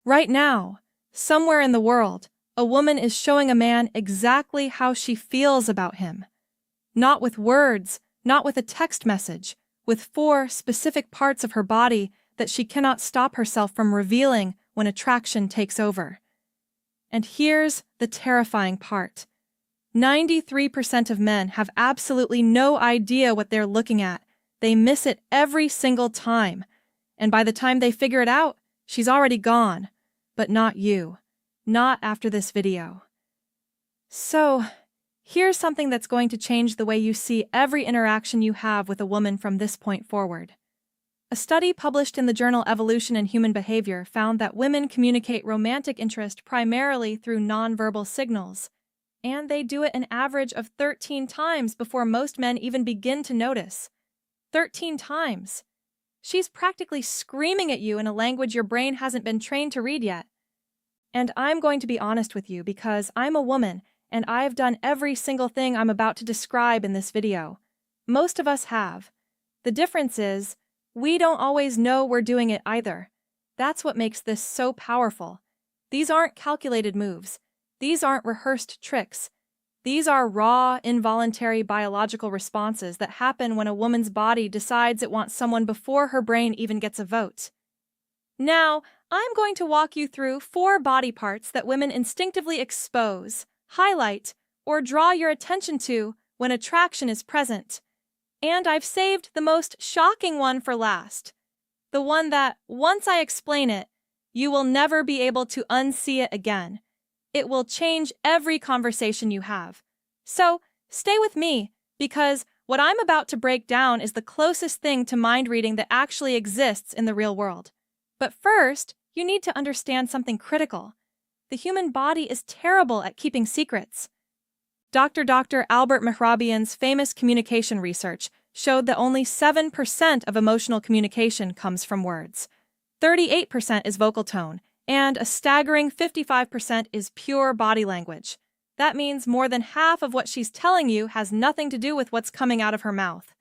Right now, somewhere in the world, a woman is showing a man exactly how she feels about him. Not with words, not with a text message, with 4 specific parts of her body that she cannot stop herself from revealing when attraction takes over. And here's the terrifying part. 93% of men have absolutely no idea what they're looking at. They miss it every single time. And by the time they figure it out, she's already gone. But not you. Not after this video. So, here's something that's going to change the way you see every interaction you have with a woman from this point forward. A study published in the journal Evolution and Human Behavior found that women communicate romantic interest primarily through nonverbal signals, and they do it an average of 13 times before most men even begin to notice. 13 times. She's practically screaming at you in a language your brain hasn't been trained to read yet. And I'm going to be honest with you because I'm a woman and I've done every single thing I'm about to describe in this video. Most of us have. The difference is, we don't always know we're doing it either. That's what makes this so powerful. These aren't calculated moves. These aren't rehearsed tricks. These are raw, involuntary biological responses that happen when a woman's body decides it wants someone before her brain even gets a vote. Now, I'm going to walk you through 4 body parts that women instinctively expose, highlight, or draw your attention to when attraction is present. And I've saved the most shocking one for last. The one that, once I explain it, you will never be able to unsee it again. It will change every conversation you have. So, stay with me, because what I'm about to break down is the closest thing to mind reading that actually exists in the real world. But first, you need to understand something critical. The human body is terrible at keeping secrets. Dr. Albert Mehrabian's famous communication research showed that only 7% of emotional communication comes from words. 38% is vocal tone, and a staggering 55% is pure body language. That means more than half of what she's telling you has nothing to do with what's coming out of her mouth.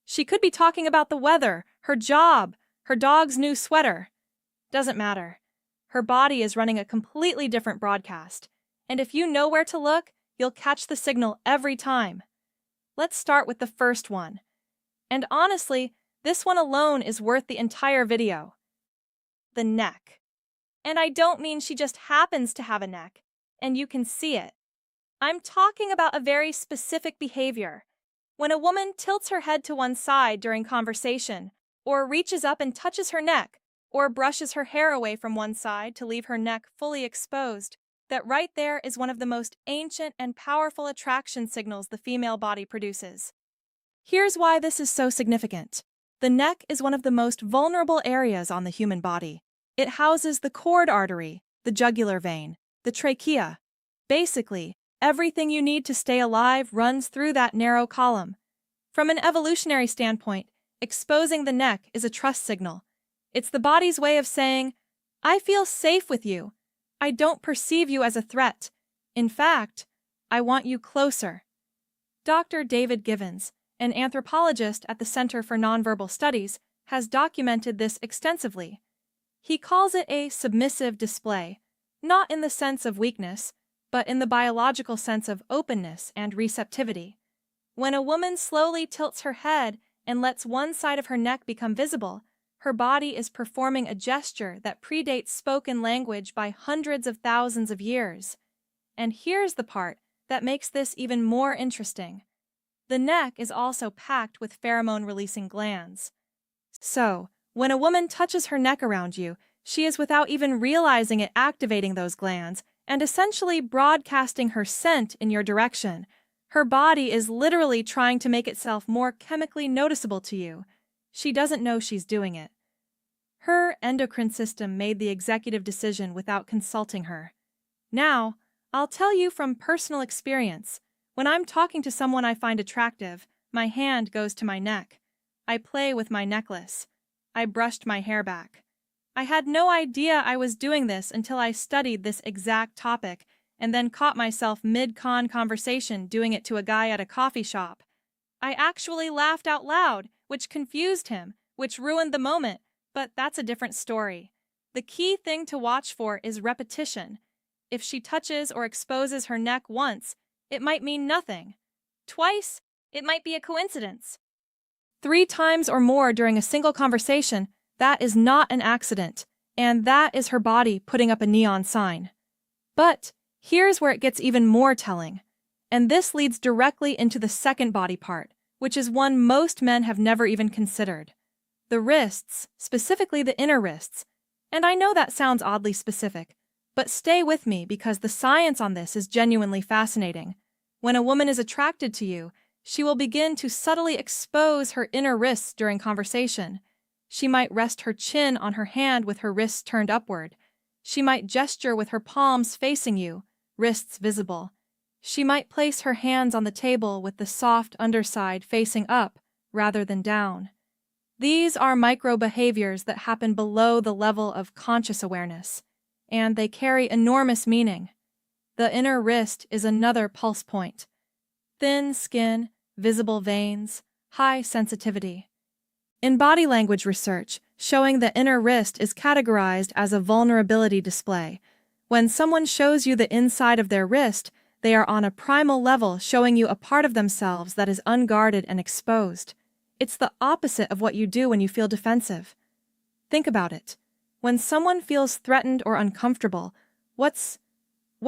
She could be talking about the weather, her job, her dog's new sweater. Doesn't matter. Her body is running a completely different broadcast, and if you know where to look, you'll catch the signal every time. Let's start with the first one. And honestly, this one alone is worth the entire video. The neck. And I don't mean she just happens to have a neck, and you can see it. I'm talking about a very specific behavior. When a woman tilts her head to one side during conversation, or reaches up and touches her neck, or brushes her hair away from one side to leave her neck fully exposed, that right there is one of the most ancient and powerful attraction signals the female body produces. Here's why this is so significant. The neck is one of the most vulnerable areas on the human body. It houses the cord artery, the jugular vein, the trachea. Basically, everything you need to stay alive runs through that narrow column. From an evolutionary standpoint, exposing the neck is a trust signal. It's the body's way of saying, I feel safe with you. I don't perceive you as a threat. In fact, I want you closer. Dr. David Givens, an anthropologist at the Center for Nonverbal Studies, has documented this extensively. He calls it a submissive display, not in the sense of weakness, but in the biological sense of openness and receptivity. When a woman slowly tilts her head and lets one side of her neck become visible, her body is performing a gesture that predates spoken language by hundreds of thousands of years. And here's the part that makes this even more interesting. The neck is also packed with pheromone-releasing glands. So, when a woman touches her neck around you, she is without even realizing it activating those glands and essentially broadcasting her scent in your direction. Her body is literally trying to make itself more chemically noticeable to you. She doesn't know she's doing it. Her endocrine system made the executive decision without consulting her. Now, I'll tell you from personal experience, when I'm talking to someone I find attractive, my hand goes to my neck. I play with my necklace. I brushed my hair back. I had no idea I was doing this until I studied this exact topic and then caught myself mid-con conversation doing it to a guy at a coffee shop. I actually laughed out loud, which confused him, which ruined the moment, but that's a different story. The key thing to watch for is repetition. If she touches or exposes her neck once, it might mean nothing. Twice, it might be a coincidence. 3 times or more during a single conversation, that is not an accident, and that is her body putting up a neon sign. But here's where it gets even more telling, and this leads directly into the second body part, which is one most men have never even considered. The wrists, specifically the inner wrists. And I know that sounds oddly specific, but stay with me because the science on this is genuinely fascinating. When a woman is attracted to you, she will begin to subtly expose her inner wrists during conversation. She might rest her chin on her hand with her wrists turned upward. She might gesture with her palms facing you, wrists visible. She might place her hands on the table with the soft underside facing up rather than down. These are micro behaviors that happen below the level of conscious awareness, and they carry enormous meaning. The inner wrist is another pulse point. Thin skin, visible veins, high sensitivity. In body language research, showing the inner wrist is categorized as a vulnerability display. When someone shows you the inside of their wrist, they are on a primal level showing you a part of themselves that is unguarded and exposed. It's the opposite of what you do when you feel defensive. Think about it. When someone feels threatened or uncomfortable, what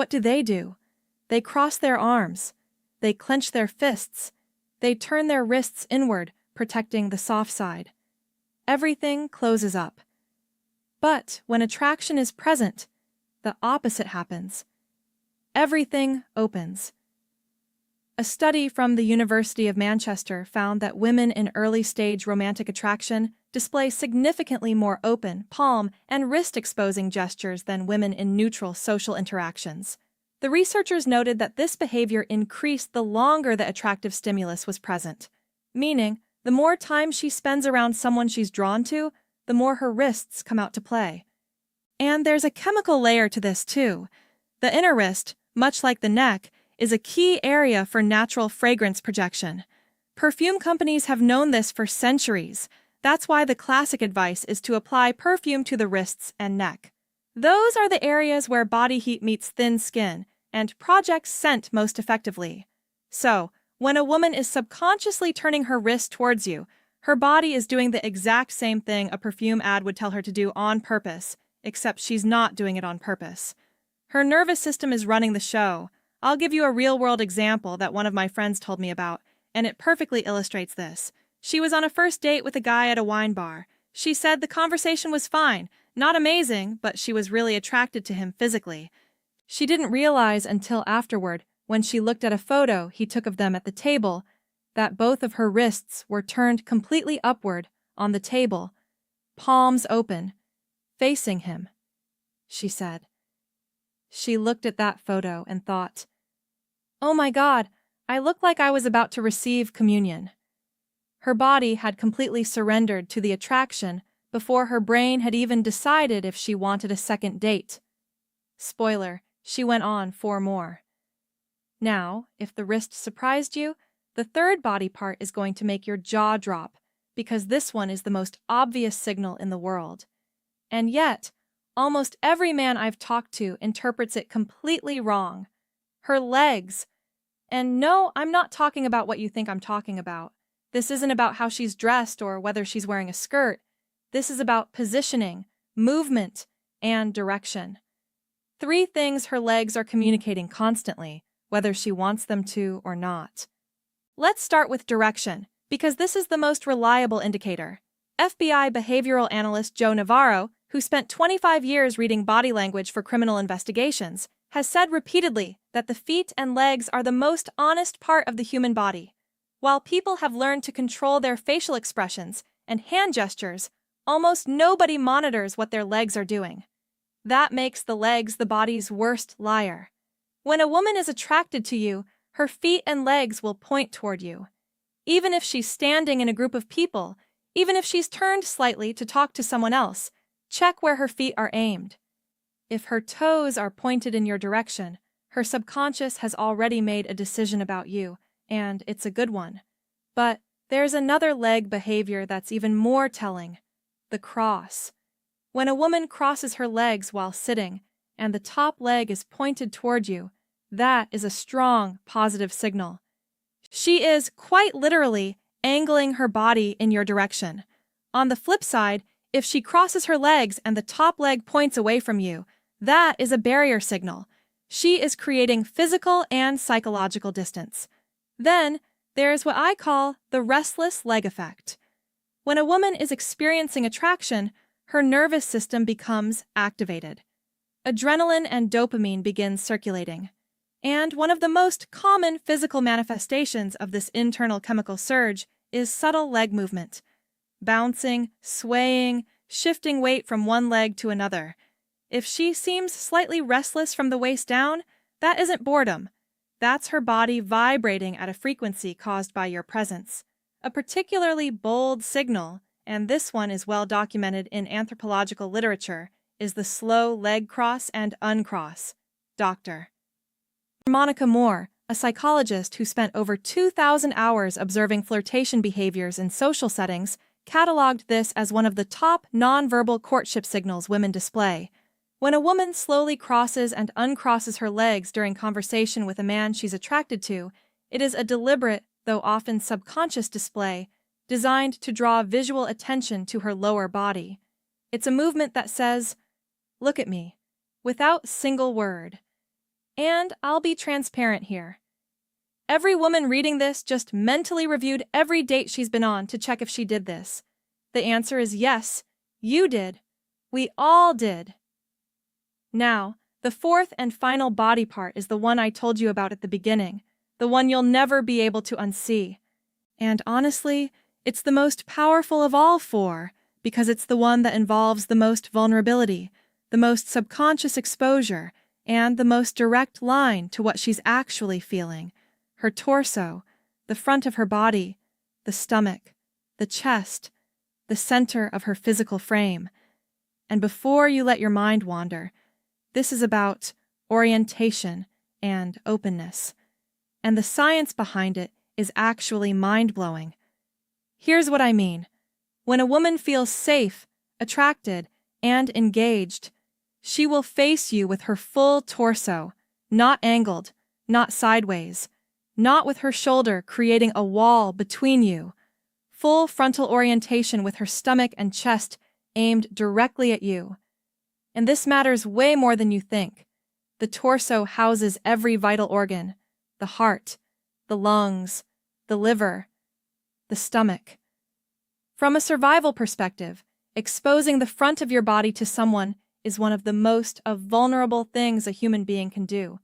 do? They cross their arms. They clench their fists. They turn their wrists inward, protecting the soft side. Everything closes up. But when attraction is present, the opposite happens. Everything opens. A study from the University of Manchester found that women in early-stage romantic attraction display significantly more open, palm, and wrist-exposing gestures than women in neutral social interactions. The researchers noted that this behavior increased the longer the attractive stimulus was present, meaning the more time she spends around someone she's drawn to, the more her wrists come out to play. And there's a chemical layer to this too. The inner wrist, much like the neck, is a key area for natural fragrance projection. Perfume companies have known this for centuries. That's why the classic advice is to apply perfume to the wrists and neck. Those are the areas where body heat meets thin skin and projects scent most effectively. So, when a woman is subconsciously turning her wrist towards you, her body is doing the exact same thing a perfume ad would tell her to do on purpose, except she's not doing it on purpose. Her nervous system is running the show. I'll give you a real-world example that one of my friends told me about, and it perfectly illustrates this. She was on a first date with a guy at a wine bar. She said the conversation was fine, not amazing, but she was really attracted to him physically. She didn't realize until afterward, when she looked at a photo he took of them at the table, that both of her wrists were turned completely upward on the table, palms open, facing him, she said. She looked at that photo and thought, "Oh my God, I look like I was about to receive communion." Her body had completely surrendered to the attraction before her brain had even decided if she wanted a second date. Spoiler, she went on 4 more. Now, if the wrist surprised you, the third body part is going to make your jaw drop, because this one is the most obvious signal in the world. And yet, almost every man I've talked to interprets it completely wrong. Her legs. And no, I'm not talking about what you think I'm talking about. This isn't about how she's dressed or whether she's wearing a skirt. This is about positioning, movement, and direction. 3 things her legs are communicating constantly, whether she wants them to or not. Let's start with direction, because this is the most reliable indicator. FBI behavioral analyst Joe Navarro, who spent 25 years reading body language for criminal investigations, has said repeatedly that the feet and legs are the most honest part of the human body. While people have learned to control their facial expressions and hand gestures, almost nobody monitors what their legs are doing. That makes the legs the body's worst liar. When a woman is attracted to you, her feet and legs will point toward you. Even if she's standing in a group of people, even if she's turned slightly to talk to someone else, check where her feet are aimed. If her toes are pointed in your direction, her subconscious has already made a decision about you, and it's a good one. But there's another leg behavior that's even more telling: the cross. When a woman crosses her legs while sitting and the top leg is pointed toward you, that is a strong, positive signal. She is, quite literally, angling her body in your direction. On the flip side, if she crosses her legs and the top leg points away from you, that is a barrier signal. She is creating physical and psychological distance. Then, there's what I call the restless leg effect. When a woman is experiencing attraction, her nervous system becomes activated. Adrenaline and dopamine begin circulating. And one of the most common physical manifestations of this internal chemical surge is subtle leg movement. Bouncing, swaying, shifting weight from one leg to another. If she seems slightly restless from the waist down, that isn't boredom. That's her body vibrating at a frequency caused by your presence. A particularly bold signal, and this one is well documented in anthropological literature, is the slow leg cross and uncross. Dr. Monica Moore, a psychologist who spent over 2,000 hours observing flirtation behaviors in social settings, cataloged this as one of the top nonverbal courtship signals women display. When a woman slowly crosses and uncrosses her legs during conversation with a man she's attracted to, it is a deliberate, though often subconscious display designed to draw visual attention to her lower body. It's a movement that says, "Look at me," without single word. And I'll be transparent here. Every woman reading this just mentally reviewed every date she's been on to check if she did this. The answer is yes, you did. We all did. Now, the fourth and final body part is the one I told you about at the beginning, the one you'll never be able to unsee. And honestly, it's the most powerful of all four, because it's the one that involves the most vulnerability, the most subconscious exposure, and the most direct line to what she's actually feeling. Her torso, the front of her body, the stomach, the chest, the center of her physical frame. And before you let your mind wander, this is about orientation and openness. And the science behind it is actually mind-blowing. Here's what I mean. When a woman feels safe, attracted, and engaged, she will face you with her full torso, not angled, not sideways, not with her shoulder creating a wall between you. Full frontal orientation with her stomach and chest aimed directly at you. And this matters way more than you think. The torso houses every vital organ, the heart, the lungs, the liver, the stomach. From a survival perspective, exposing the front of your body to someone is one of the most vulnerable things a human being can do.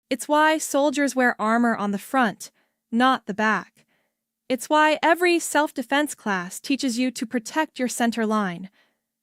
It's why soldiers wear armor on the front, not the back. It's why every self-defense class teaches you to protect your center line.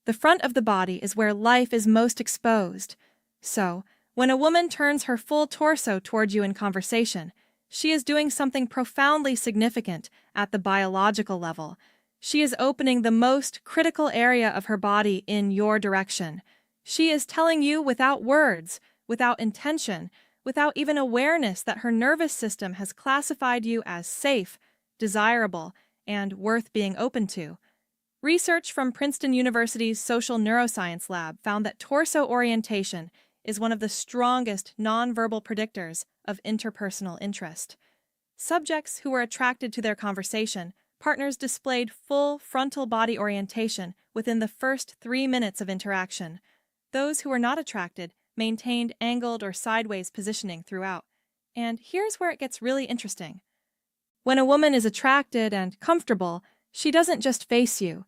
The front of the body is where life is most exposed. So, when a woman turns her full torso toward you in conversation, she is doing something profoundly significant at the biological level. She is opening the most critical area of her body in your direction. She is telling you without words, without intention, without even awareness that her nervous system has classified you as safe, desirable, and worth being open to. Research from Princeton University's Social Neuroscience Lab found that torso orientation is one of the strongest nonverbal predictors of interpersonal interest. Subjects who were attracted to their conversation, partners displayed full frontal body orientation within the first 3 minutes of interaction. Those who were not attracted maintained angled or sideways positioning throughout. And here's where it gets really interesting. When a woman is attracted and comfortable, she doesn't just face you.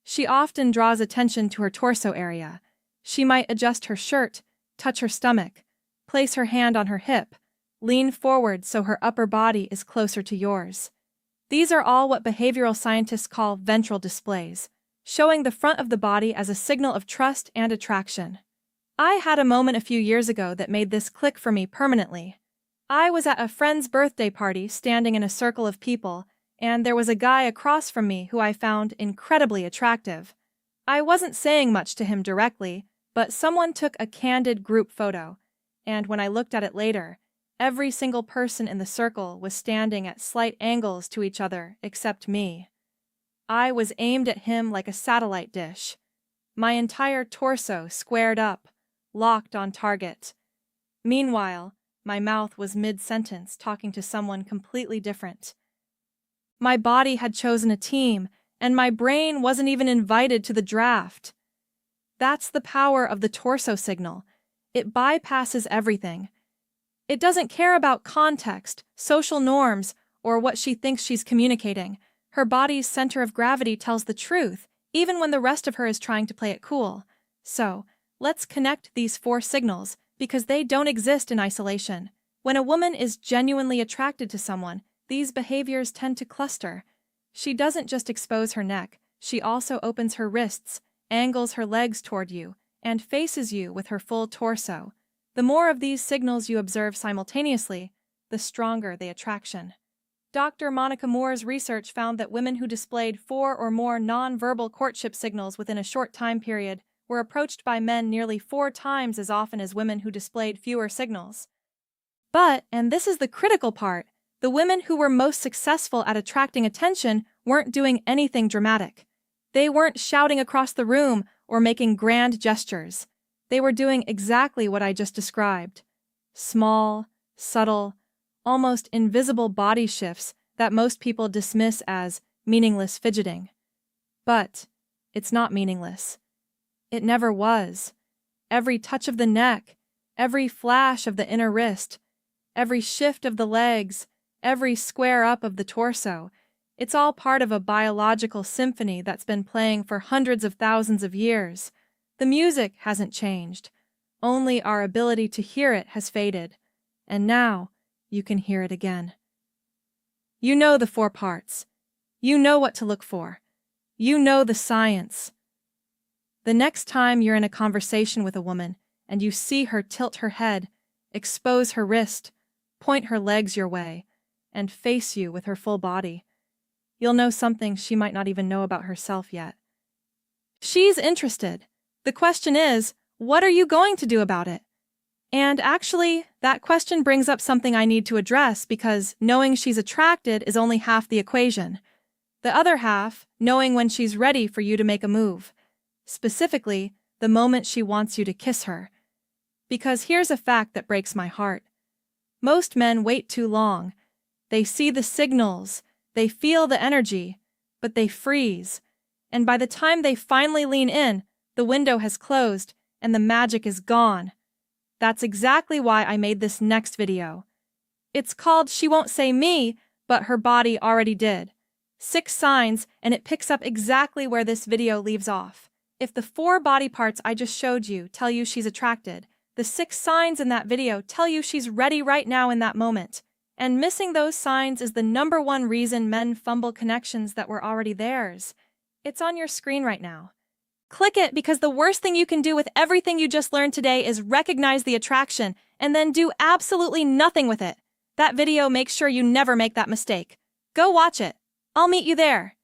She often draws attention to her torso area. She might adjust her shirt, touch her stomach, place her hand on her hip, lean forward so her upper body is closer to yours. These are all what behavioral scientists call ventral displays, showing the front of the body as a signal of trust and attraction. I had a moment a few years ago that made this click for me permanently. I was at a friend's birthday party standing in a circle of people, and there was a guy across from me who I found incredibly attractive. I wasn't saying much to him directly, but someone took a candid group photo, and when I looked at it later, every single person in the circle was standing at slight angles to each other except me. I was aimed at him like a satellite dish. My entire torso squared up, locked on target. Meanwhile, my mouth was mid-sentence talking to someone completely different. My body had chosen a team, and my brain wasn't even invited to the draft. That's the power of the torso signal. It bypasses everything. It doesn't care about context, social norms, or what she thinks she's communicating. Her body's center of gravity tells the truth, even when the rest of her is trying to play it cool. So, let's connect these 4 signals, because they don't exist in isolation. When a woman is genuinely attracted to someone, these behaviors tend to cluster. She doesn't just expose her neck, she also opens her wrists, angles her legs toward you, and faces you with her full torso. The more of these signals you observe simultaneously, the stronger the attraction. Dr. Monica Moore's research found that women who displayed 4 or more non-verbal courtship signals within a short time period were approached by men nearly 4 times as often as women who displayed fewer signals. But, and this is the critical part, the women who were most successful at attracting attention weren't doing anything dramatic. They weren't shouting across the room or making grand gestures. They were doing exactly what I just described. Small, subtle, almost invisible body shifts that most people dismiss as meaningless fidgeting. But it's not meaningless. It never was. Every touch of the neck, every flash of the inner wrist, every shift of the legs, every square up of the torso, it's all part of a biological symphony that's been playing for hundreds of thousands of years. The music hasn't changed. Only our ability to hear it has faded. And now, you can hear it again. You know the 4 parts. You know what to look for. You know the science. The next time you're in a conversation with a woman and you see her tilt her head, expose her wrist, point her legs your way, and face you with her full body, you'll know something she might not even know about herself yet. She's interested. The question is, what are you going to do about it? And actually, that question brings up something I need to address because knowing she's attracted is only half the equation. The other half, knowing when she's ready for you to make a move. Specifically, the moment she wants you to kiss her. Because here's a fact that breaks my heart. Most men wait too long. They see the signals, they feel the energy, but they freeze. And by the time they finally lean in, the window has closed and the magic is gone. That's exactly why I made this next video. It's called She Won't Say Me, but Her Body Already Did. 6 signs, and it picks up exactly where this video leaves off. If the 4 body parts I just showed you tell you she's attracted, the 6 signs in that video tell you she's ready right now in that moment. And missing those signs is the #1 reason men fumble connections that were already theirs. It's on your screen right now. Click it because the worst thing you can do with everything you just learned today is recognize the attraction and then do absolutely nothing with it. That video makes sure you never make that mistake. Go watch it. I'll meet you there.